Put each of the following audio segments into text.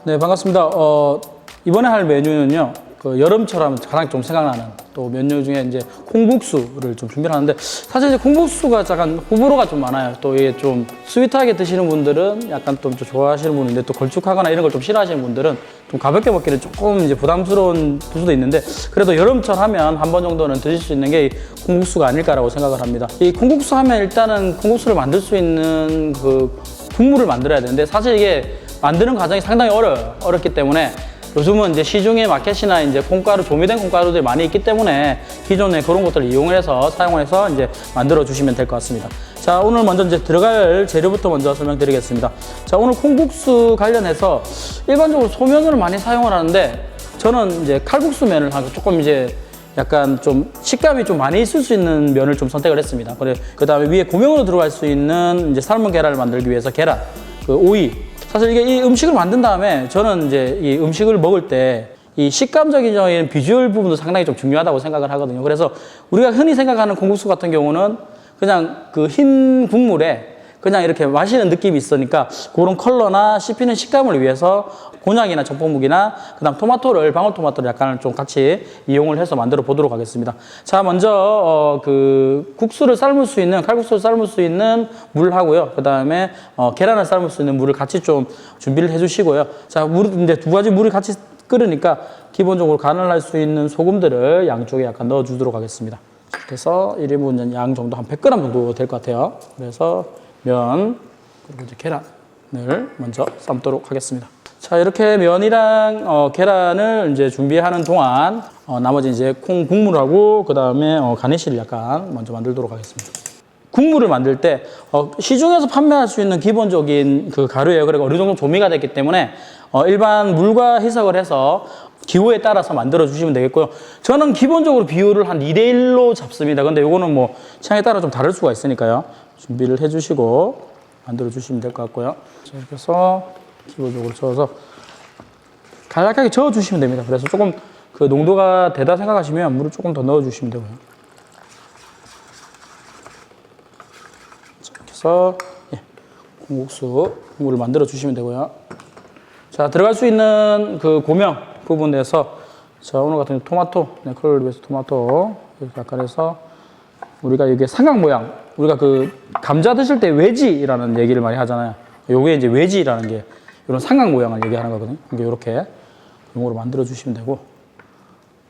네, 반갑습니다. 이번에 할 메뉴는요, 그 여름철 하면 가장 좀 생각나는 또 메뉴 중에 이제 콩국수를 좀 준비를 하는데, 사실 이제 콩국수가 약간 호불호가 좀 많아요. 또 이게 좀 스윗하게 드시는 분들은 약간 좀 좋아하시는 분인데, 또 걸쭉하거나 이런 걸 좀 싫어하시는 분들은 좀 가볍게 먹기는 조금 이제 부담스러운 수도 있는데, 그래도 여름철 하면 한 번 정도는 드실 수 있는 게 이 콩국수가 아닐까라고 생각을 합니다. 이 콩국수 하면 일단은 콩국수를 만들 수 있는 그 국물을 만들어야 되는데, 사실 이게 만드는 과정이 상당히 어렵기 때문에 요즘은 이제 시중에 마켓이나 이제 콩가루, 조미된 콩가루들이 많이 있기 때문에 기존에 그런 것들을 이용해서 사용을 해서 이제 만들어 주시면 될 것 같습니다. 자, 오늘 먼저 이제 들어갈 재료부터 먼저 설명드리겠습니다. 자, 오늘 콩국수 관련해서 일반적으로 소면을 많이 사용을 하는데, 저는 이제 칼국수면을 하고 조금 이제 약간 좀 식감이 좀 많이 있을 수 있는 면을 좀 선택을 했습니다. 그 다음에 위에 고명으로 들어갈 수 있는 이제 삶은 계란을 만들기 위해서 계란, 그 오이. 사실 이게 이 음식을 만든 다음에 저는 이제 이 음식을 먹을 때 이 식감적인 비주얼 부분도 상당히 좀 중요하다고 생각을 하거든요. 그래서 우리가 흔히 생각하는 콩국수 같은 경우는 그냥 그 흰 국물에 그냥 이렇게 마시는 느낌이 있으니까 그런 컬러나 씹히는 식감을 위해서 곤약이나 전복묵이나 그다음 토마토를, 방울토마토를 약간 좀 같이 이용을 해서 만들어 보도록 하겠습니다. 자, 먼저 그 국수를 삶을 수 있는, 칼국수를 삶을 수 있는 물하고요. 그다음에 계란을 삶을 수 있는 물을 같이 좀 준비를 해 주시고요. 자, 이제 두 가지 물이 같이 끓으니까 기본적으로 간을 할 수 있는 소금들을 양쪽에 약간 넣어 주도록 하겠습니다. 그래서 1인분 양 정도 한 100g 정도 될 것 같아요. 그래서 면, 그리고 이제 계란을 먼저 삶도록 하겠습니다. 자, 이렇게 면이랑 계란을 이제 준비하는 동안 나머지 이제 콩 국물하고 그 다음에 가니쉬를 약간 먼저 만들도록 하겠습니다. 국물을 만들 때 시중에서 판매할 수 있는 기본적인 그 가루예요. 그리고 어느 정도 조미가 됐기 때문에 일반 물과 희석을 해서 기호에 따라서 만들어 주시면 되겠고요. 저는 기본적으로 비율을 한 2대1로 잡습니다. 근데 요거는 뭐 취향에 따라 좀 다를 수가 있으니까요. 준비를 해 주시고 만들어 주시면 될 것 같고요. 자, 이렇게 해서 기본적으로 저어서 간략하게 저어 주시면 됩니다. 그래서 조금 그 농도가 되다 생각하시면 물을 조금 더 넣어 주시면 되고요. 자, 이렇게 해서 콩국수 국물을 만들어 주시면 되고요. 자, 들어갈 수 있는 그 고명 부분에서, 자, 오늘 같은 경우 토마토, 컬러를 위해서 토마토 이렇게 약간 해서, 우리가 이게 삼각 모양, 우리가 그 감자 드실 때 외지라는 얘기를 많이 하잖아요. 요게 이제 외지라는 게 이런 삼각 모양을 얘기하는 거거든요. 이게 이렇게 용으로 만들어 주시면 되고,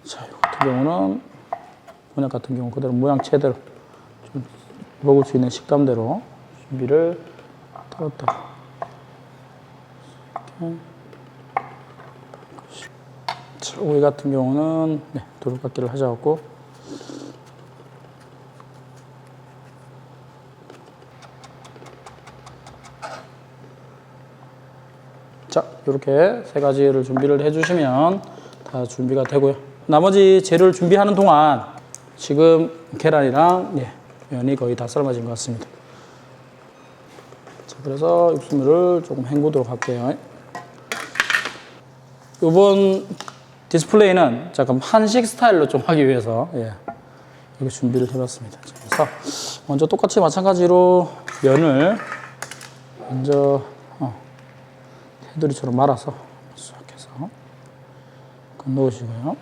자, 이 같은 경우는 곤약 같은 경우 그대로 모양체대로 좀 먹을 수 있는 식감대로 준비를 털었다. 이렇게. 자, 오이 같은 경우는 도루깎이를 하셔갖고 자, 이렇게 세 가지를 준비를 해주시면 다 준비가 되고요. 나머지 재료를 준비하는 동안 지금 계란이랑 면이 거의 다 삶아진 것 같습니다. 자, 그래서 육수물을 조금 헹구도록 할게요. 이번 디스플레이는 잠깐 한식 스타일로 좀 하기 위해서 이렇게 준비를 해봤습니다. 자, 그래서 먼저 똑같이 마찬가지로 면을 먼저 테두리처럼 말아서 쏙 해서 넣으시고요.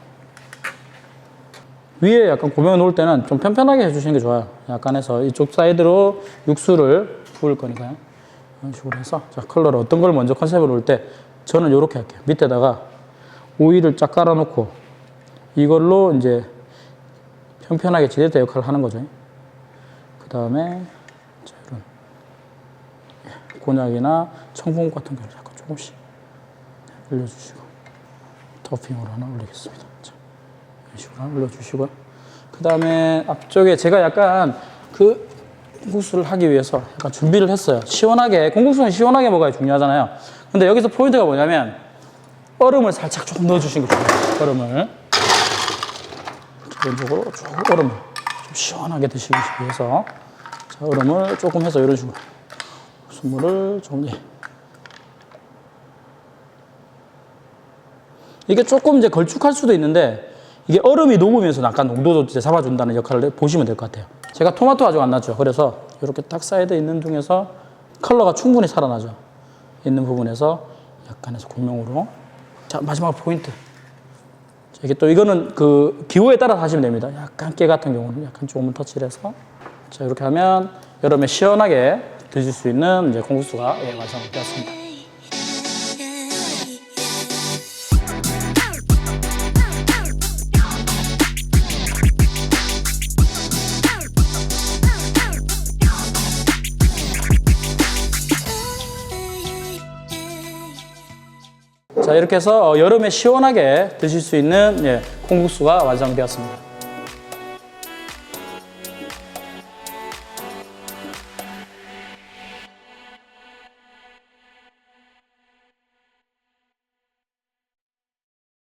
위에 약간 고명을 놓을 때는 좀 편편하게 해주시는 게 좋아요. 약간 해서 이쪽 사이드로 육수를 부을 거니까요. 이런 식으로 해서, 자, 컬러를 어떤 걸 먼저 컨셉을 놓을 때 저는 이렇게 할게요. 밑에다가 오일을 쫙 깔아놓고 이걸로 이제 평평하게 지렛대 역할을 하는 거죠. 그 다음에 이런 곤약이나 청봉 같은 경우를 약간 조금씩 올려주시고 토핑으로 하나 올리겠습니다. 자, 이런 식으로 하나 올려주시고요. 그 다음에 앞쪽에 제가 약간 그 콩국수를 하기 위해서 약간 준비를 했어요. 시원하게, 콩국수는 시원하게 먹어야 중요하잖아요. 근데 여기서 포인트가 뭐냐면 얼음을 살짝 조금 넣어주시는 게 좋아요. 얼음을 기본적으로 조금 얼음을 좀 시원하게 드시기 위해서, 자, 얼음을 조금 해서 이런 식으로 국수물을 좀 이게 조금 이제 걸쭉할 수도 있는데 이게 얼음이 녹으면서 약간 농도도 이제 잡아준다는 역할을 보시면 될 것 같아요. 제가 토마토 아직 안 넣었죠. 그래서 이렇게 딱 사이드에 있는 중에서 컬러가 충분히 살아나죠. 있는 부분에서 약간에서 공명으로. 자, 마지막 포인트. 자, 이게 또 이거는 그 기호에 따라 하시면 됩니다. 약간 깨 같은 경우는 약간 조금 터치를 해서. 자, 이렇게 하면 여름에 시원하게 드실 수 있는 이제 콩국수가 예, 완성되었습니다. 자, 이렇게 해서 여름에 시원하게 드실 수 있는 예, 콩국수가 완성되었습니다.